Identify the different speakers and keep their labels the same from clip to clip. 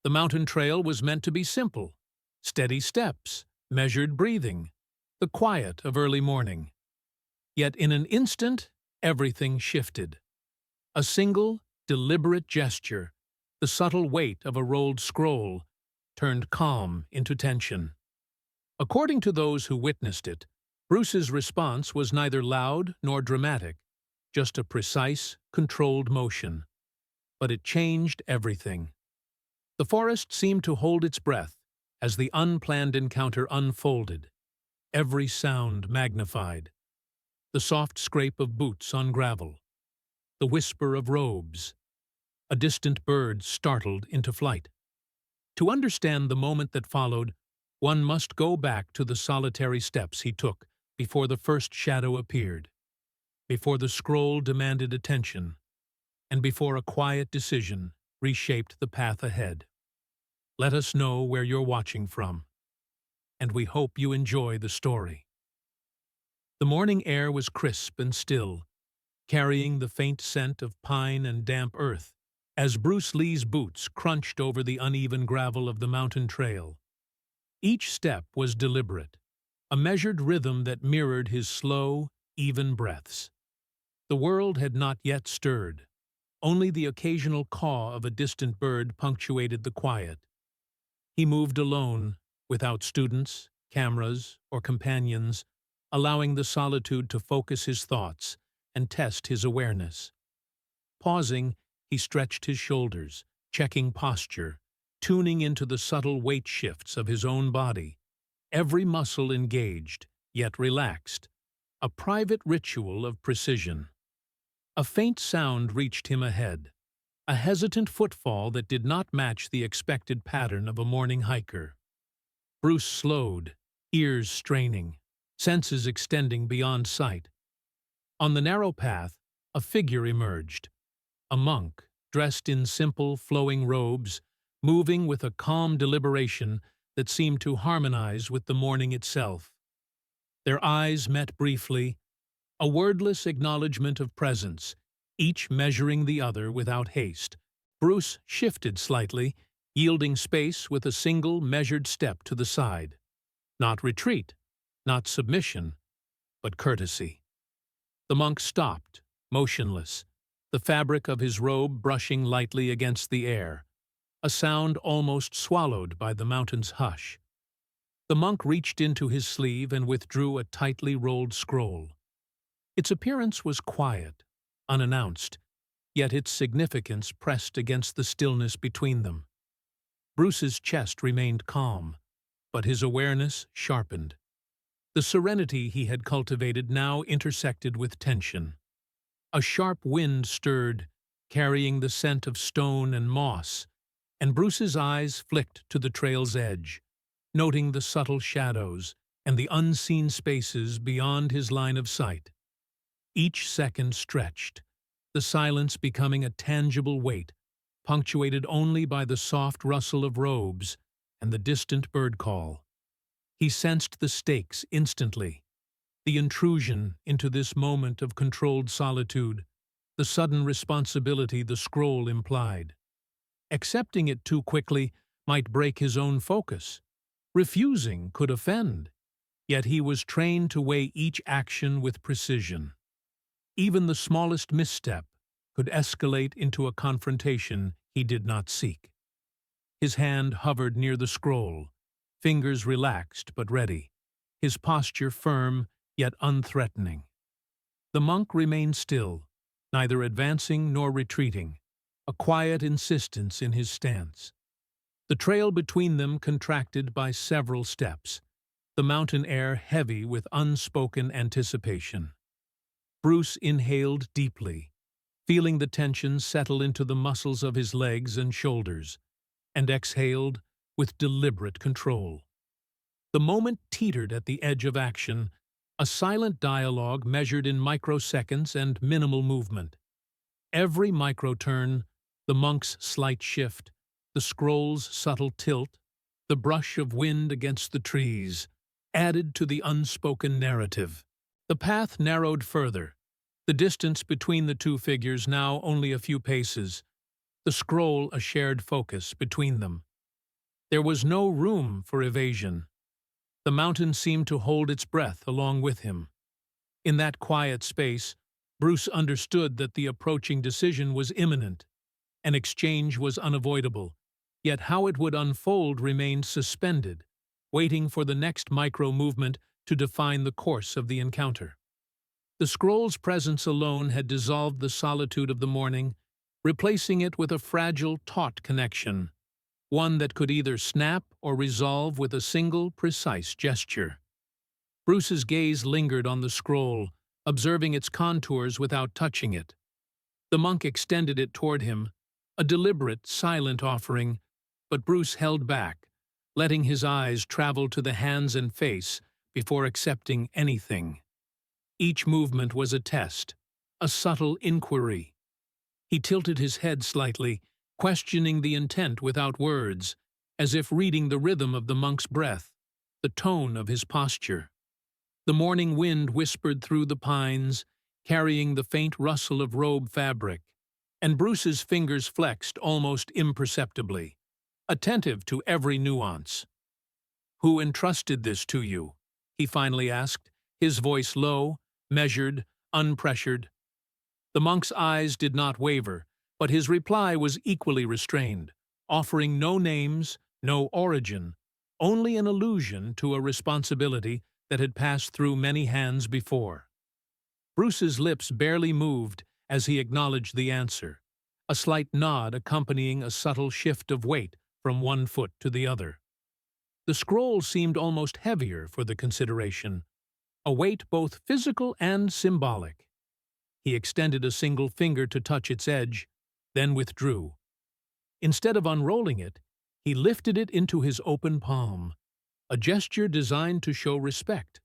Speaker 1: The mountain trail was meant to be simple: steady steps, measured breathing, the quiet of early morning. Yet in an instant, everything shifted. A single, deliberate gesture, the subtle weight of a rolled scroll, turned calm into tension. According to those who witnessed it, Bruce's response was neither loud nor dramatic, just a precise, controlled motion. But it changed everything. The forest seemed to hold its breath as the unplanned encounter unfolded, every sound magnified. The soft scrape of boots on gravel, the whisper of robes, a distant bird startled into flight. To understand the moment that followed, one must go back to the solitary steps he took before the first shadow appeared, before the scroll demanded attention, and before a quiet decision reshaped the path ahead. Let us know where you're watching from, and we hope you enjoy the story. The morning air was crisp and still, carrying the faint scent of pine and damp earth, as Bruce Lee's boots crunched over the uneven gravel of the mountain trail. Each step was deliberate, a measured rhythm that mirrored his slow, even breaths. The world had not yet stirred. Only the occasional caw of a distant bird punctuated the quiet. He moved alone, without students, cameras, or companions, allowing the solitude to focus his thoughts and test his awareness. Pausing, he stretched his shoulders, checking posture, tuning into the subtle weight shifts of his own body, every muscle engaged, yet relaxed, a private ritual of precision. A faint sound reached him ahead, a hesitant footfall that did not match the expected pattern of a morning hiker. Bruce slowed, ears straining, senses extending beyond sight. On the narrow path, a figure emerged, a monk, dressed in simple, flowing robes, moving with a calm deliberation that seemed to harmonize with the morning itself. Their eyes met briefly, a wordless acknowledgement of presence, each measuring the other without haste. Bruce shifted slightly, yielding space with a single measured step to the side. Not retreat, not submission, but courtesy. The monk stopped, motionless, the fabric of his robe brushing lightly against the air, a sound almost swallowed by the mountain's hush. The monk reached into his sleeve and withdrew a tightly rolled scroll. Its appearance was quiet, unannounced, yet its significance pressed against the stillness between them. Bruce's chest remained calm, but his awareness sharpened. The serenity he had cultivated now intersected with tension. A sharp wind stirred, carrying the scent of stone and moss, and Bruce's eyes flicked to the trail's edge, noting the subtle shadows and the unseen spaces beyond his line of sight. Each second stretched, the silence becoming a tangible weight, punctuated only by the soft rustle of robes and the distant bird call. He sensed the stakes instantly, the intrusion into this moment of controlled solitude, the sudden responsibility the scroll implied. Accepting it too quickly might break his own focus. Refusing could offend, yet he was trained to weigh each action with precision. Even the smallest misstep could escalate into a confrontation he did not seek. His hand hovered near the scroll, fingers relaxed but ready, his posture firm yet unthreatening. The monk remained still, neither advancing nor retreating, a quiet insistence in his stance. The trail between them contracted by several steps, the mountain air heavy with unspoken anticipation. Bruce inhaled deeply, feeling the tension settle into the muscles of his legs and shoulders, and exhaled with deliberate control. The moment teetered at the edge of action, a silent dialogue measured in microseconds and minimal movement. Every microturn, the monk's slight shift, the scroll's subtle tilt, the brush of wind against the trees, added to the unspoken narrative. The path narrowed further, the distance between the two figures now only a few paces, the scroll a shared focus between them. There was no room for evasion. The mountain seemed to hold its breath along with him. In that quiet space, Bruce understood that the approaching decision was imminent. An exchange was unavoidable, yet how it would unfold remained suspended, waiting for the next micro-movement to define the course of the encounter. The scroll's presence alone had dissolved the solitude of the morning, replacing it with a fragile, taut connection, one that could either snap or resolve with a single, precise gesture. Bruce's gaze lingered on the scroll, observing its contours without touching it. The monk extended it toward him, a deliberate, silent offering, but Bruce held back, letting his eyes travel to the hands and face before accepting anything. Each movement was a test, a subtle inquiry. He tilted his head slightly, questioning the intent without words, as if reading the rhythm of the monk's breath, the tone of his posture. The morning wind whispered through the pines, carrying the faint rustle of robe fabric, and Bruce's fingers flexed almost imperceptibly, attentive to every nuance. "Who entrusted this to you?" he finally asked, his voice low, measured, unpressured. The monk's eyes did not waver, but his reply was equally restrained, offering no names, no origin, only an allusion to a responsibility that had passed through many hands before. Bruce's lips barely moved as he acknowledged the answer, a slight nod accompanying a subtle shift of weight from one foot to the other. The scroll seemed almost heavier for the consideration, a weight both physical and symbolic. He extended a single finger to touch its edge, then withdrew. Instead of unrolling it, he lifted it into his open palm, a gesture designed to show respect,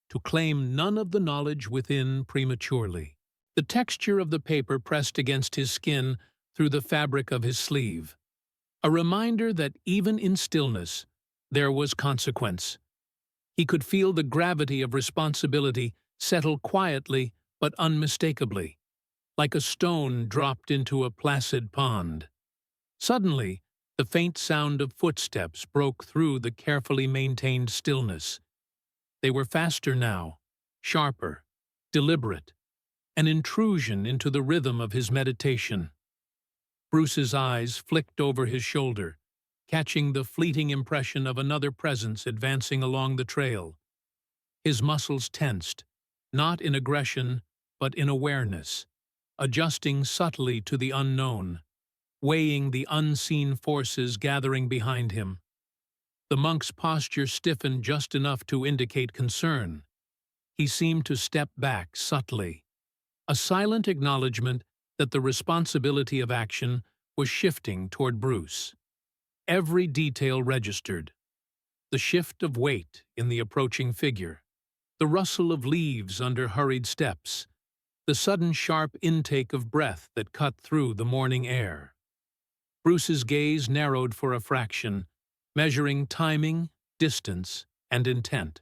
Speaker 1: to claim none of the knowledge within prematurely. The texture of the paper pressed against his skin through the fabric of his sleeve, a reminder that even in stillness, there was consequence. He could feel the gravity of responsibility settle quietly but unmistakably, like a stone dropped into a placid pond. Suddenly, the faint sound of footsteps broke through the carefully maintained stillness. They were faster now, sharper, deliberate, an intrusion into the rhythm of his meditation. Bruce's eyes flicked over his shoulder, catching the fleeting impression of another presence advancing along the trail. His muscles tensed, not in aggression, but in awareness, adjusting subtly to the unknown, weighing the unseen forces gathering behind him. The monk's posture stiffened just enough to indicate concern. He seemed to step back subtly, a silent acknowledgement that the responsibility of action was shifting toward Bruce. Every detail registered: the shift of weight in the approaching figure, the rustle of leaves under hurried steps, the sudden sharp intake of breath that cut through the morning air. Bruce's gaze narrowed for a fraction, measuring timing, distance, and intent.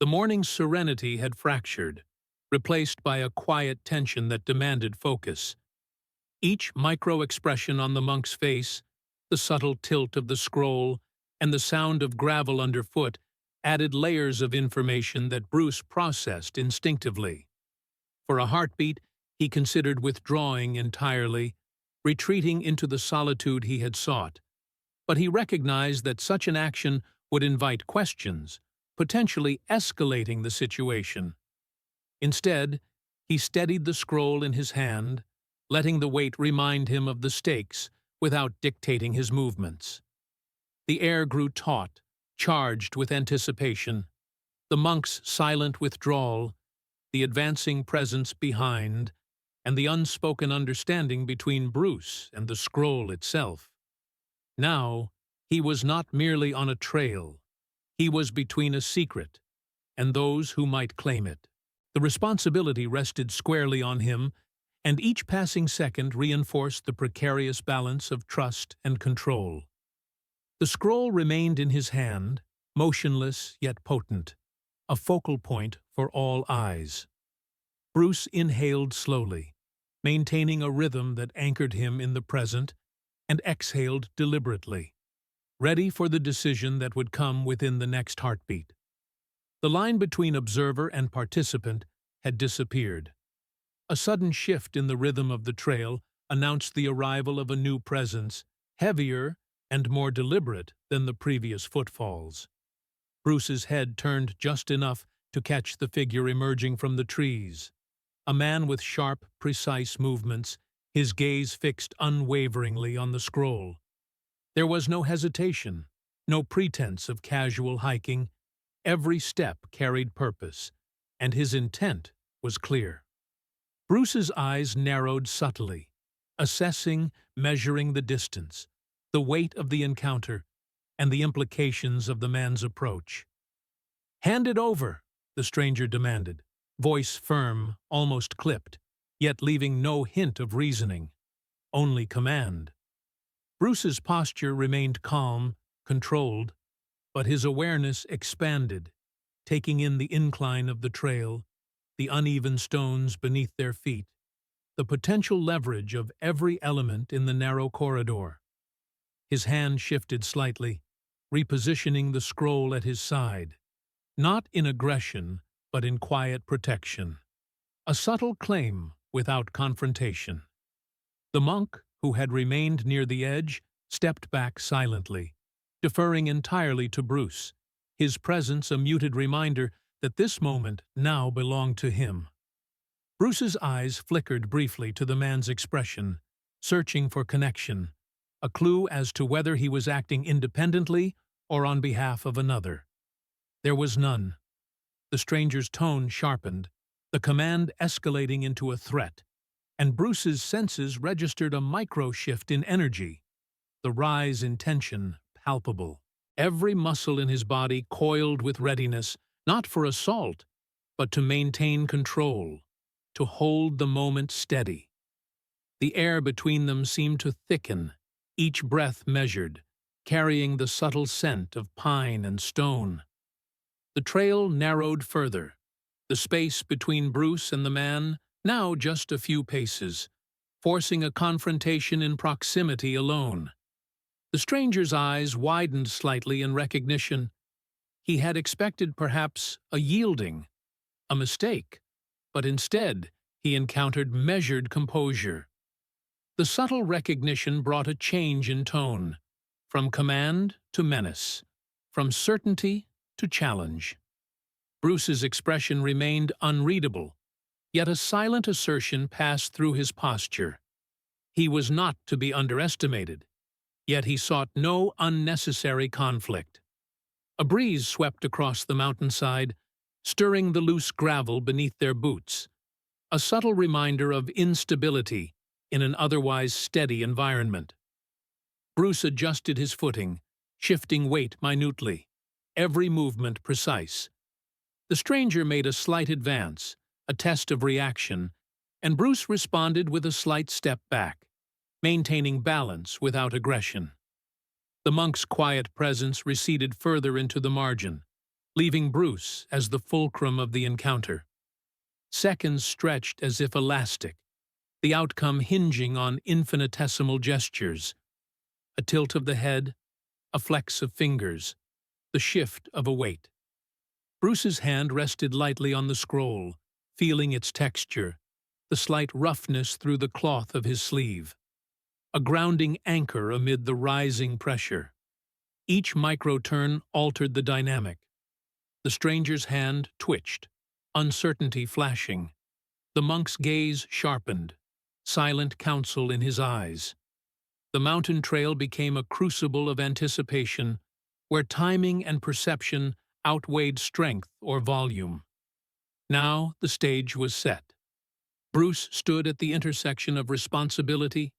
Speaker 1: The morning's serenity had fractured, replaced by a quiet tension that demanded focus. Each micro-expression on the monk's face, the subtle tilt of the scroll, and the sound of gravel underfoot added layers of information that Bruce processed instinctively. For a heartbeat, he considered withdrawing entirely, retreating into the solitude he had sought. But he recognized that such an action would invite questions, potentially escalating the situation. Instead, he steadied the scroll in his hand, letting the weight remind him of the stakes without dictating his movements. The air grew taut, charged with anticipation. The monk's silent withdrawal, the advancing presence behind, and the unspoken understanding between Bruce and the scroll itself. Now, he was not merely on a trail. He was between a secret and those who might claim it. The responsibility rested squarely on him, and each passing second reinforced the precarious balance of trust and control. The scroll remained in his hand, motionless yet potent, a focal point for all eyes. Bruce inhaled slowly, maintaining a rhythm that anchored him in the present, and exhaled deliberately. ready for the decision that would come within the next heartbeat. The line between observer and participant had disappeared. A sudden shift in the rhythm of the trail announced the arrival of a new presence, heavier and more deliberate than the previous footfalls. Bruce's head turned just enough to catch the figure emerging from the trees. A man with sharp, precise movements, his gaze fixed unwaveringly on the scroll. There was no hesitation, no pretense of casual hiking. Every step carried purpose, and his intent was clear. Bruce's eyes narrowed subtly, assessing, measuring the distance, the weight of the encounter, and the implications of the man's approach. "Hand it over," the stranger demanded, voice firm, almost clipped, yet leaving no hint of reasoning, only command. Bruce's posture remained calm, controlled, but his awareness expanded, taking in the incline of the trail, the uneven stones beneath their feet, the potential leverage of every element in the narrow corridor. His hand shifted slightly, repositioning the scroll at his side, not in aggression, but in quiet protection. A subtle claim without confrontation. The monk, who had remained near the edge, stepped back silently, deferring entirely to Bruce, his presence a muted reminder that this moment now belonged to him. Bruce's eyes flickered briefly to the man's expression, searching for connection, a clue as to whether he was acting independently or on behalf of another. There was none. The stranger's tone sharpened, the command escalating into a threat, and Bruce's senses registered a micro-shift in energy, the rise in tension palpable. Every muscle in his body coiled with readiness, not for assault, but to maintain control, to hold the moment steady. The air between them seemed to thicken, each breath measured, carrying the subtle scent of pine and stone. The trail narrowed further, the space between Bruce and the man now just a few paces, forcing a confrontation in proximity alone. The stranger's eyes widened slightly in recognition. He had expected perhaps a yielding, a mistake, but instead he encountered measured composure. The subtle recognition brought a change in tone, from command to menace, from certainty to challenge. Bruce's expression remained unreadable, yet a silent assertion passed through his posture. He was not to be underestimated, yet he sought no unnecessary conflict. A breeze swept across the mountainside, stirring the loose gravel beneath their boots, a subtle reminder of instability in an otherwise steady environment. Bruce adjusted his footing, shifting weight minutely, every movement precise. The stranger made a slight advance, a test of reaction, and Bruce responded with a slight step back, maintaining balance without aggression. The monk's quiet presence receded further into the margin, leaving Bruce as the fulcrum of the encounter. Seconds stretched as if elastic, the outcome hinging on infinitesimal gestures. A tilt of the head, a flex of fingers, the shift of a weight. Bruce's hand rested lightly on the scroll, feeling its texture, the slight roughness through the cloth of his sleeve. A grounding anchor amid the rising pressure. Each micro-turn altered the dynamic. The stranger's hand twitched, uncertainty flashing. The monk's gaze sharpened, silent counsel in his eyes. The mountain trail became a crucible of anticipation, where timing and perception outweighed strength or volume. Now the stage was set. Bruce stood at the intersection of responsibility,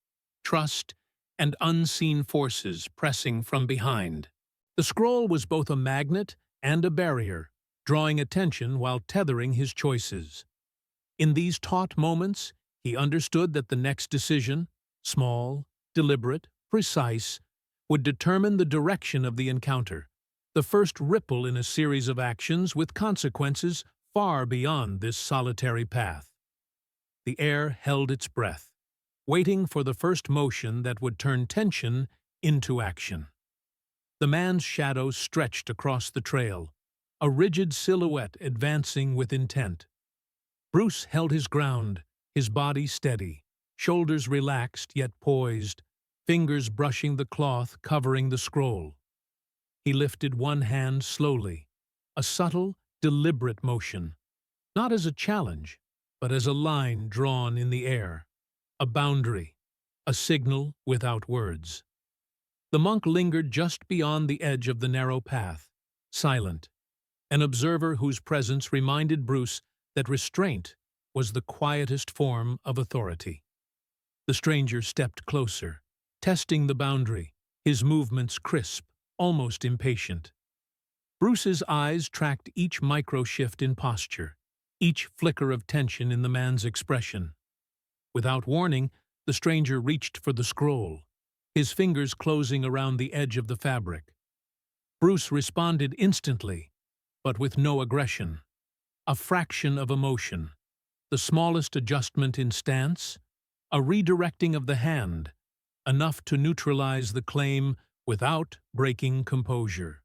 Speaker 1: trust, and unseen forces pressing from behind. The scroll was both a magnet and a barrier, drawing attention while tethering his choices. In these taut moments, he understood that the next decision, small, deliberate, precise, would determine the direction of the encounter, the first ripple in a series of actions with consequences far beyond this solitary path. The air held its breath, waiting for the first motion that would turn tension into action. The man's shadow stretched across the trail, a rigid silhouette advancing with intent. Bruce held his ground, his body steady, shoulders relaxed yet poised, fingers brushing the cloth covering the scroll. He lifted one hand slowly, a subtle, deliberate motion, not as a challenge, but as a line drawn in the air, a boundary, a signal without words. The monk lingered just beyond the edge of the narrow path, silent, an observer whose presence reminded Bruce that restraint was the quietest form of authority. The stranger stepped closer, testing the boundary, his movements crisp, almost impatient. Bruce's eyes tracked each micro-shift in posture, each flicker of tension in the man's expression. Without warning, the stranger reached for the scroll, his fingers closing around the edge of the fabric. Bruce responded instantly, but with no aggression. A fraction of emotion, the smallest adjustment in stance, a redirecting of the hand, enough to neutralize the claim without breaking composure.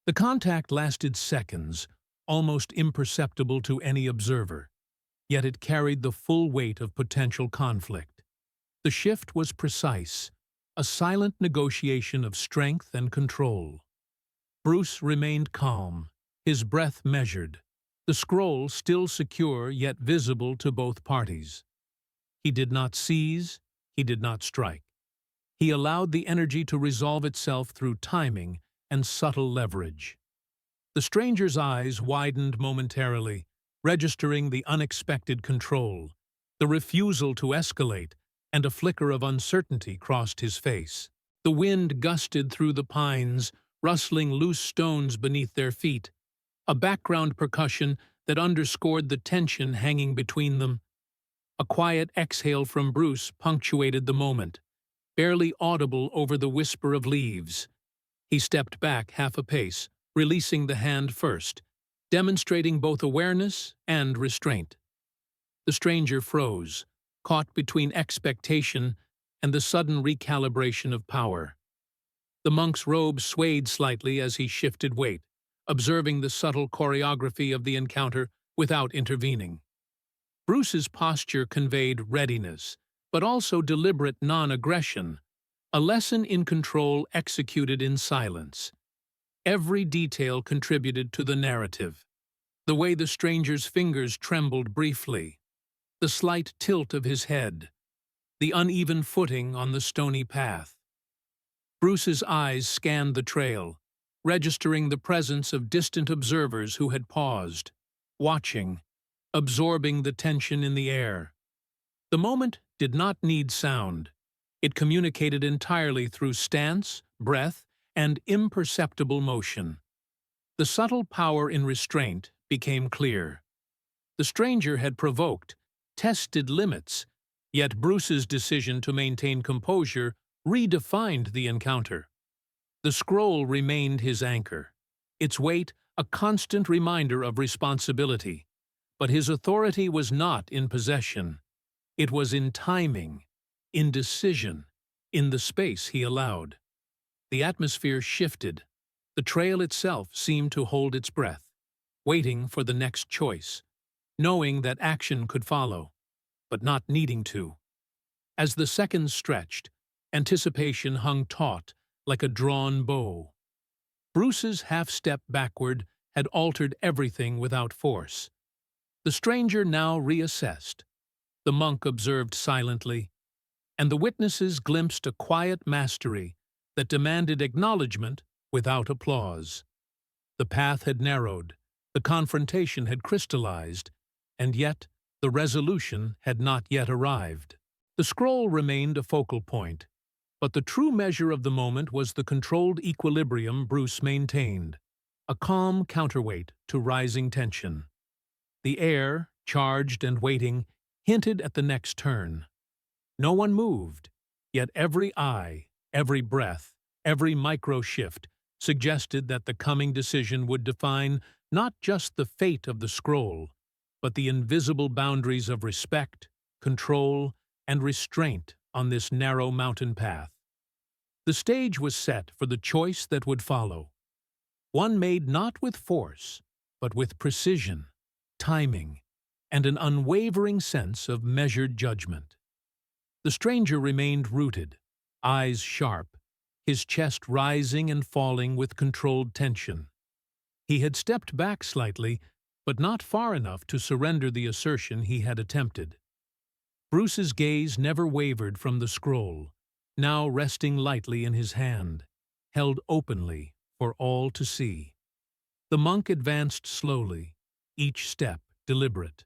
Speaker 1: The contact lasted seconds, almost imperceptible to any observer, yet it carried the full weight of potential conflict. The shift was precise, a silent negotiation of strength and control. Bruce remained calm, his breath measured, the scroll still secure yet visible to both parties. He did not seize, he did not strike. He allowed the energy to resolve itself through timing and subtle leverage. The stranger's eyes widened momentarily, registering the unexpected control. The refusal to escalate, and a flicker of uncertainty crossed his face. The wind gusted through the pines, rustling loose stones beneath their feet, a background percussion that underscored the tension hanging between them. A quiet exhale from Bruce punctuated the moment, barely audible over the whisper of leaves. He stepped back half a pace, releasing the hand first, demonstrating both awareness and restraint. The stranger froze, caught between expectation and the sudden recalibration of power. The monk's robe swayed slightly as he shifted weight, observing the subtle choreography of the encounter without intervening. Bruce's posture conveyed readiness, but also deliberate non-aggression, a lesson in control executed in silence. Every detail contributed to the narrative. The way the stranger's fingers trembled briefly, the slight tilt of his head, the uneven footing on the stony path. Bruce's eyes scanned the trail, registering the presence of distant observers who had paused, watching, absorbing the tension in the air. The moment did not need sound. It communicated entirely through stance, breath, and imperceptible motion. The subtle power in restraint became clear. The stranger had provoked, tested limits, yet Bruce's decision to maintain composure redefined the encounter. The scroll remained his anchor, its weight a constant reminder of responsibility. But his authority was not in possession. It was in timing, in decision, in the space he allowed. The atmosphere shifted. The trail itself seemed to hold its breath, waiting for the next choice, knowing that action could follow, but not needing to. As the seconds stretched, anticipation hung taut like a drawn bow. Bruce's half-step backward had altered everything without force. The stranger now reassessed. The monk observed silently, and the witnesses glimpsed a quiet mastery that demanded acknowledgement without applause. The path had narrowed, the confrontation had crystallized, and yet the resolution had not yet arrived. The scroll remained a focal point, but the true measure of the moment was the controlled equilibrium Bruce maintained, a calm counterweight to rising tension. The air, charged and waiting, hinted at the next turn. No one moved, yet every eye, every breath, every micro-shift suggested that the coming decision would define not just the fate of the scroll, but the invisible boundaries of respect, control, and restraint on this narrow mountain path. The stage was set for the choice that would follow, one made not with force, but with precision, timing, and an unwavering sense of measured judgment. The stranger remained rooted, eyes sharp, his chest rising and falling with controlled tension. He had stepped back slightly, but not far enough to surrender the assertion he had attempted. Bruce's gaze never wavered from the scroll, now resting lightly in his hand, held openly for all to see. The monk advanced slowly, each step deliberate,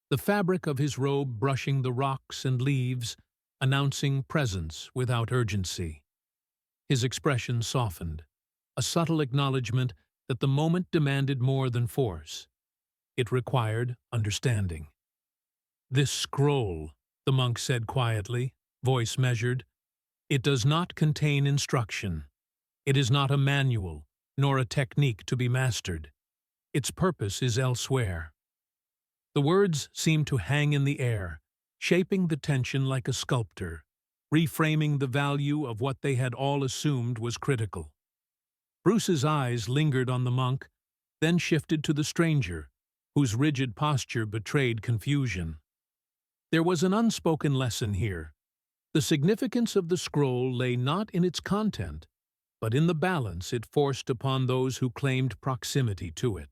Speaker 1: the fabric of his robe brushing the rocks and leaves, announcing presence without urgency. His expression softened, a subtle acknowledgement that the moment demanded more than force. It required understanding. "This scroll," the monk said quietly, voice measured, "it does not contain instruction. It is not a manual, nor a technique to be mastered. Its purpose is elsewhere." The words seemed to hang in the air, shaping the tension like a sculptor, reframing the value of what they had all assumed was critical. Bruce's eyes lingered on the monk, then shifted to the stranger, whose rigid posture betrayed confusion. There was an unspoken lesson here. The significance of the scroll lay not in its content, but in the balance it forced upon those who claimed proximity to it.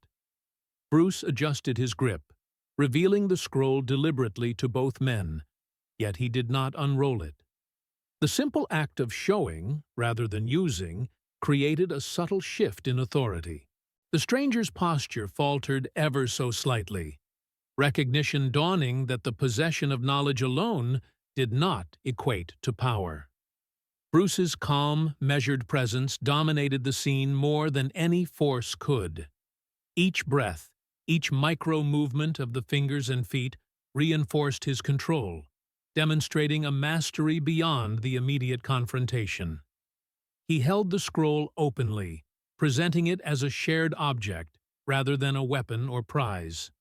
Speaker 1: Bruce adjusted his grip, revealing the scroll deliberately to both men, yet he did not unroll it. The simple act of showing, rather than using, created a subtle shift in authority. The stranger's posture faltered ever so slightly, recognition dawning that the possession of knowledge alone did not equate to power. Bruce's calm, measured presence dominated the scene more than any force could. Each breath, each micro-movement of the fingers and feet reinforced his control, demonstrating a mastery beyond the immediate confrontation. He held the scroll openly, presenting it as a shared object rather than a weapon or prize.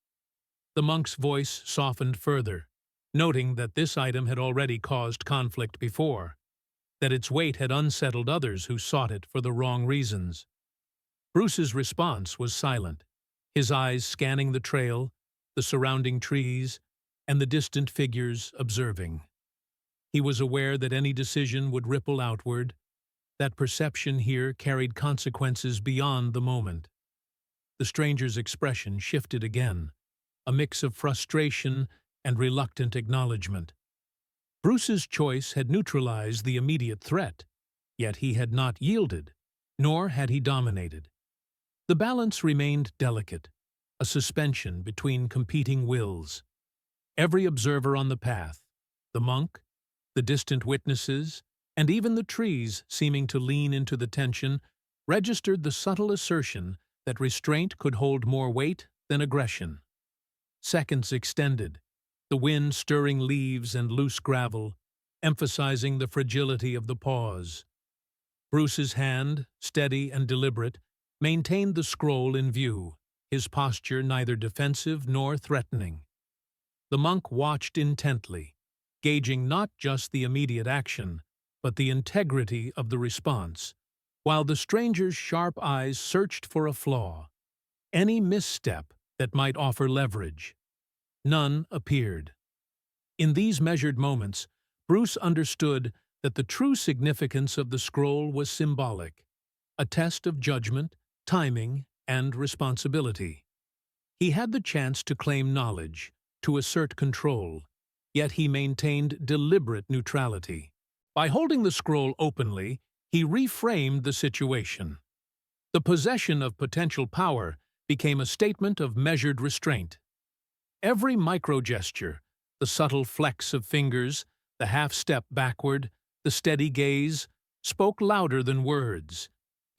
Speaker 1: The monk's voice softened further, noting that this item had already caused conflict before, that its weight had unsettled others who sought it for the wrong reasons. Bruce's response was silent, his eyes scanning the trail, the surrounding trees, and the distant figures observing. He was aware that any decision would ripple outward, that perception here carried consequences beyond the moment. The stranger's expression shifted again, a mix of frustration and reluctant acknowledgement. Bruce's choice had neutralized the immediate threat, yet he had not yielded, nor had he dominated. The balance remained delicate, a suspension between competing wills. Every observer on the path, the monk, the distant witnesses, and even the trees seeming to lean into the tension, registered the subtle assertion that restraint could hold more weight than aggression. Seconds extended, the wind stirring leaves and loose gravel, emphasizing the fragility of the pause. Bruce's hand, steady and deliberate, maintained the scroll in view, his posture neither defensive nor threatening. The monk watched intently, gauging not just the immediate action, but the integrity of the response, while the stranger's sharp eyes searched for a flaw, any misstep that might offer leverage. None appeared. In these measured moments, Bruce understood that the true significance of the scroll was symbolic, a test of judgment, timing, and responsibility. He had the chance to claim knowledge, to assert control, yet he maintained deliberate neutrality. By holding the scroll openly, he reframed the situation. The possession of potential power became a statement of measured restraint. Every micro-gesture, the subtle flex of fingers, the half-step backward, the steady gaze, spoke louder than words,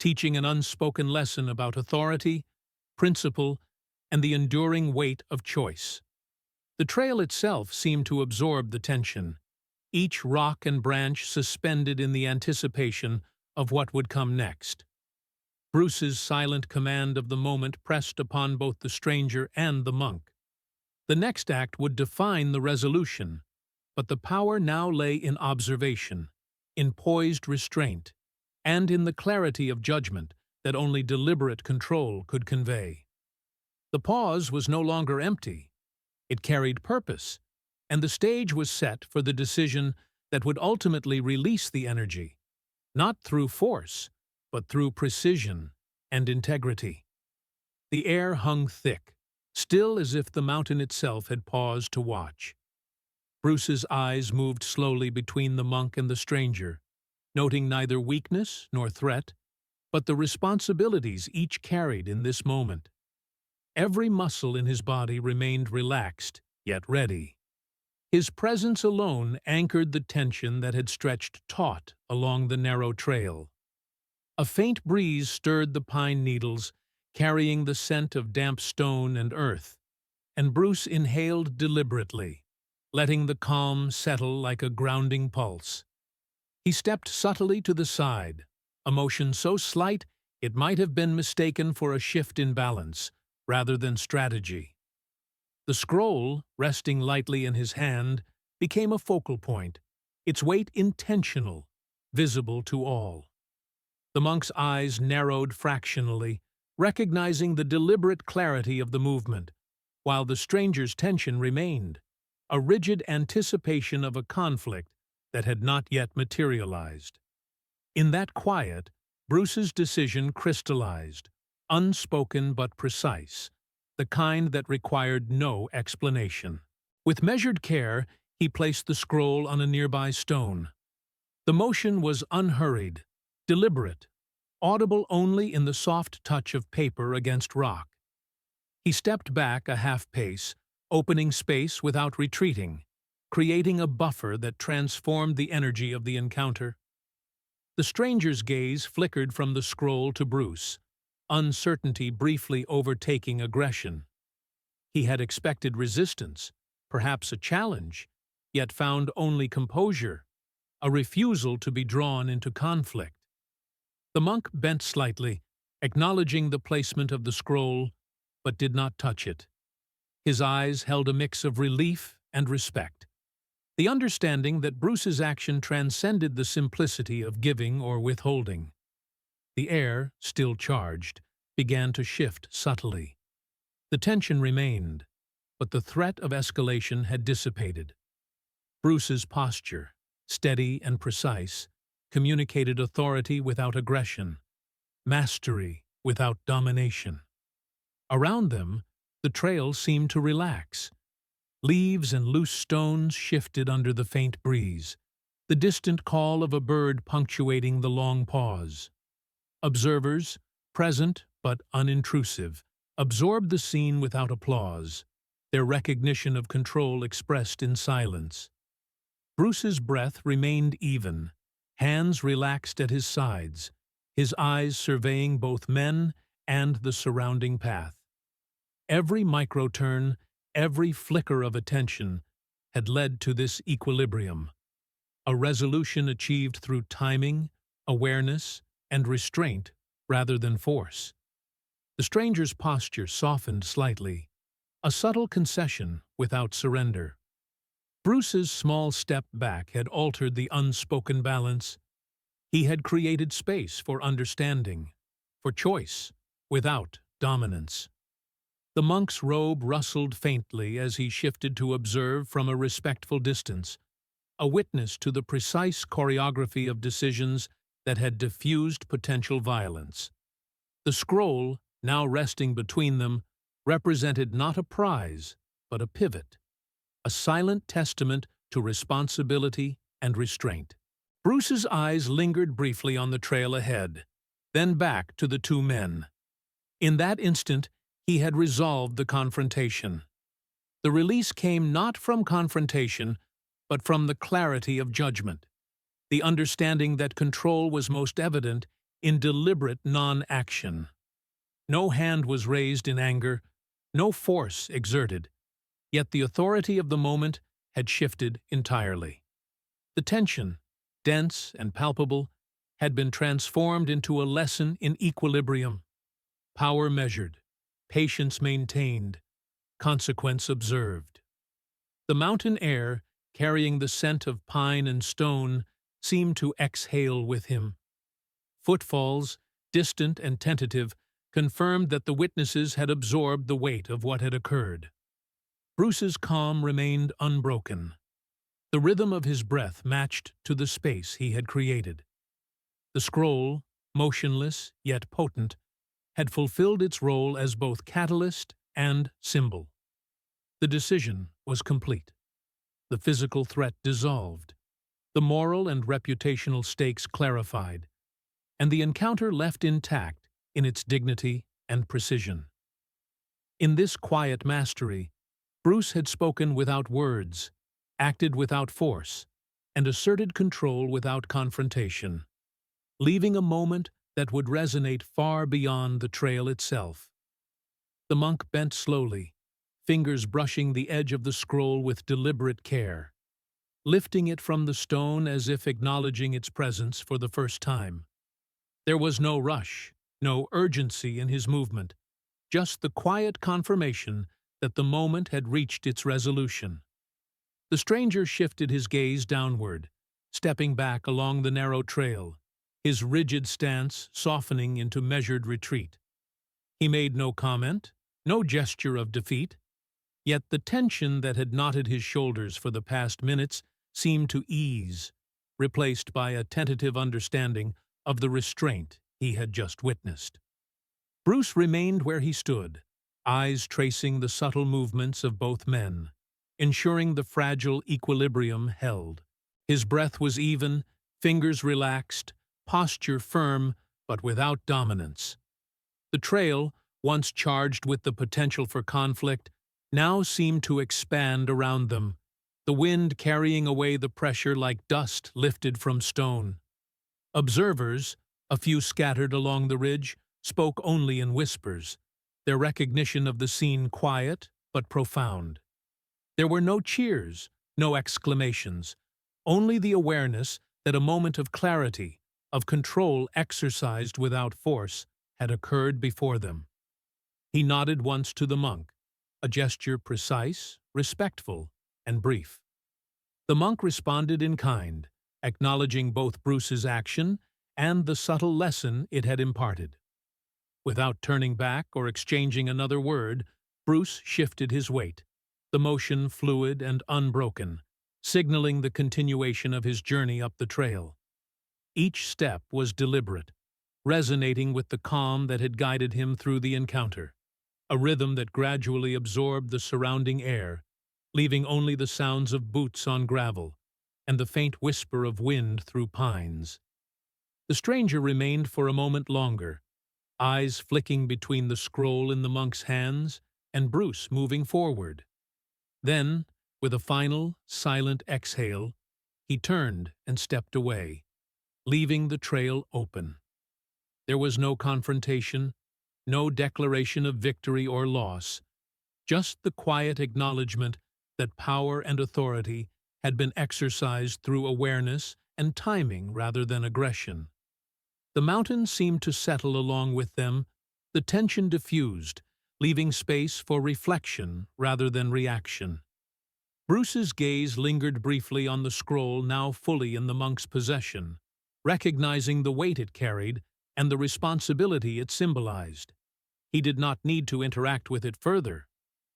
Speaker 1: teaching an unspoken lesson about authority, principle, and the enduring weight of choice. The trail itself seemed to absorb the tension, each rock and branch suspended in the anticipation of what would come next. Bruce's silent command of the moment pressed upon both the stranger and the monk. The next act would define the resolution, but the power now lay in observation, in poised restraint, and in the clarity of judgment that only deliberate control could convey. The pause was no longer empty. It carried purpose, and the stage was set for the decision that would ultimately release the energy, not through force, but through precision and integrity. The air hung thick, still as if the mountain itself had paused to watch. Bruce's eyes moved slowly between the monk and the stranger, noting neither weakness nor threat, but the responsibilities each carried in this moment. Every muscle in his body remained relaxed, yet ready. His presence alone anchored the tension that had stretched taut along the narrow trail. A faint breeze stirred the pine needles, carrying the scent of damp stone and earth, and Bruce inhaled deliberately, letting the calm settle like a grounding pulse. He stepped subtly to the side, a motion so slight it might have been mistaken for a shift in balance, rather than strategy. The scroll, resting lightly in his hand, became a focal point, its weight intentional, visible to all. The monk's eyes narrowed fractionally, recognizing the deliberate clarity of the movement, while the stranger's tension remained, a rigid anticipation of a conflict that had not yet materialized. In that quiet, Bruce's decision crystallized, unspoken but precise, the kind that required no explanation. With measured care, he placed the scroll on a nearby stone. The motion was unhurried, deliberate, audible only in the soft touch of paper against rock. He stepped back a half-pace, opening space without retreating, creating a buffer that transformed the energy of the encounter. The stranger's gaze flickered from the scroll to Bruce, uncertainty briefly overtaking aggression. He had expected resistance, perhaps a challenge, yet found only composure, a refusal to be drawn into conflict. The monk bent slightly, acknowledging the placement of the scroll, but did not touch it. His eyes held a mix of relief and respect, the understanding that Bruce's action transcended the simplicity of giving or withholding. The air, still charged, began to shift subtly. The tension remained, but the threat of escalation had dissipated. Bruce's posture, steady and precise, communicated authority without aggression, mastery without domination. Around them, the trail seemed to relax. Leaves and loose stones shifted under the faint breeze, the distant call of a bird punctuating the long pause. Observers, present but unintrusive, absorbed the scene without applause, their recognition of control expressed in silence. Bruce's breath remained even, hands relaxed at his sides, his eyes surveying both men and the surrounding path. Every microturn, every flicker of attention had led to this equilibrium, a resolution achieved through timing, awareness, and restraint rather than force. The stranger's posture softened slightly, a subtle concession without surrender. Bruce's small step back had altered the unspoken balance. He had created space for understanding, for choice, without dominance. The monk's robe rustled faintly as he shifted to observe from a respectful distance, a witness to the precise choreography of decisions that had diffused potential violence. The scroll, now resting between them, represented not a prize, but a pivot, a silent testament to responsibility and restraint. Bruce's eyes lingered briefly on the trail ahead, then back to the two men. In that instant, he had resolved the confrontation. The release came not from confrontation, but from the clarity of judgment, the understanding that control was most evident in deliberate non-action. No hand was raised in anger, no force exerted, yet the authority of the moment had shifted entirely. The tension, dense and palpable, had been transformed into a lesson in equilibrium. Power measured, patience maintained, consequence observed. The mountain air, carrying the scent of pine and stone, seemed to exhale with him. Footfalls, distant and tentative, confirmed that the witnesses had absorbed the weight of what had occurred. Bruce's calm remained unbroken. The rhythm of his breath matched to the space he had created. The scroll, motionless yet potent, had fulfilled its role as both catalyst and symbol. The decision was complete. The physical threat dissolved, the moral and reputational stakes clarified, and the encounter left intact in its dignity and precision. In this quiet mastery, Bruce had spoken without words, acted without force, and asserted control without confrontation, leaving a moment that would resonate far beyond the trail itself. The monk bent slowly, fingers brushing the edge of the scroll with deliberate care, lifting it from the stone as if acknowledging its presence for the first time. There was no rush, no urgency in his movement, just the quiet confirmation that the moment had reached its resolution. The stranger shifted his gaze downward, stepping back along the narrow trail, his rigid stance softening into measured retreat. He made no comment, no gesture of defeat, yet the tension that had knotted his shoulders for the past minutes seemed to ease, replaced by a tentative understanding of the restraint he had just witnessed. Bruce remained where he stood, eyes tracing the subtle movements of both men, ensuring the fragile equilibrium held. His breath was even, fingers relaxed, posture firm, but without dominance. The trail, once charged with the potential for conflict, now seemed to expand around them, the wind carrying away the pressure like dust lifted from stone. Observers, a few scattered along the ridge, spoke only in whispers, their recognition of the scene quiet but profound. There were no cheers, no exclamations, only the awareness that a moment of clarity, of control exercised without force, had occurred before them. He nodded once to the monk, a gesture precise, respectful, and brief. The monk responded in kind, acknowledging both Bruce's action and the subtle lesson it had imparted. Without turning back or exchanging another word, Bruce shifted his weight, the motion fluid and unbroken, signaling the continuation of his journey up the trail. Each step was deliberate, resonating with the calm that had guided him through the encounter, a rhythm that gradually absorbed the surrounding air, leaving only the sounds of boots on gravel and the faint whisper of wind through pines. The stranger remained for a moment longer, eyes flicking between the scroll in the monk's hands and Bruce moving forward. Then, with a final, silent exhale, he turned and stepped away, leaving the trail open. There was no confrontation, no declaration of victory or loss, just the quiet acknowledgement that power and authority had been exercised through awareness and timing rather than aggression. The mountain seemed to settle along with them, the tension diffused, leaving space for reflection rather than reaction. Bruce's gaze lingered briefly on the scroll now fully in the monk's possession, recognizing the weight it carried and the responsibility it symbolized. He did not need to interact with it further.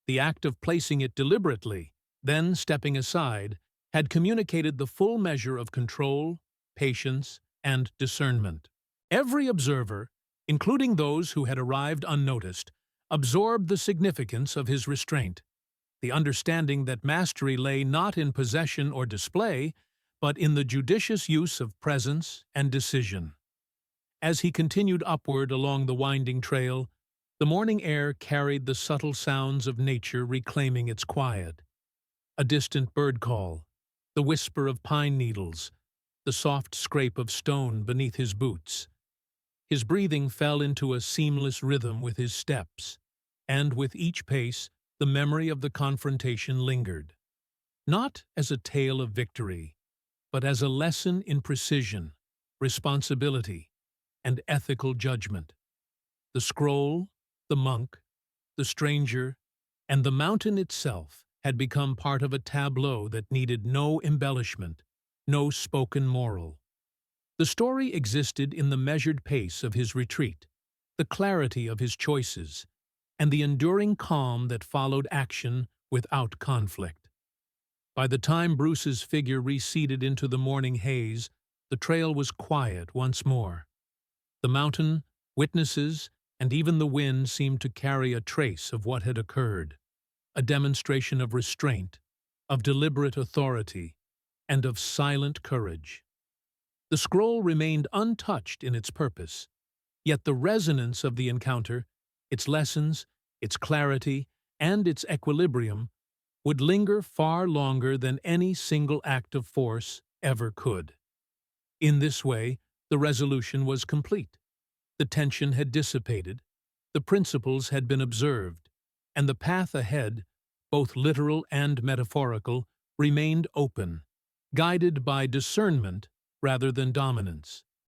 Speaker 1: The act of placing it deliberately, then stepping aside, had communicated the full measure of control, patience, and discernment. Every observer, including those who had arrived unnoticed, absorbed the significance of his restraint, the understanding that mastery lay not in possession or display, but in the judicious use of presence and decision. As he continued upward along the winding trail, the morning air carried the subtle sounds of nature reclaiming its quiet. A distant bird call, the whisper of pine needles, the soft scrape of stone beneath his boots. His breathing fell into a seamless rhythm with his steps, and with each pace, the memory of the confrontation lingered. Not as a tale of victory, but as a lesson in precision, responsibility, and ethical judgment. The scroll, the monk, the stranger, and the mountain itself had become part of a tableau that needed no embellishment, no spoken moral. The story existed in the measured pace of his retreat, the clarity of his choices, and the enduring calm that followed action without conflict. By the time Bruce's figure receded into the morning haze, the trail was quiet once more. The mountain, witnesses, and even the wind seemed to carry a trace of what had occurred, a demonstration of restraint, of deliberate authority, and of silent courage. The scroll remained untouched in its purpose, yet the resonance of the encounter, its lessons, its clarity, and its equilibrium would linger far longer than any single act of force ever could. In this way, the resolution was complete. The tension had dissipated, the principles had been observed, and the path ahead, both literal and metaphorical, remained open, guided by discernment rather than dominance.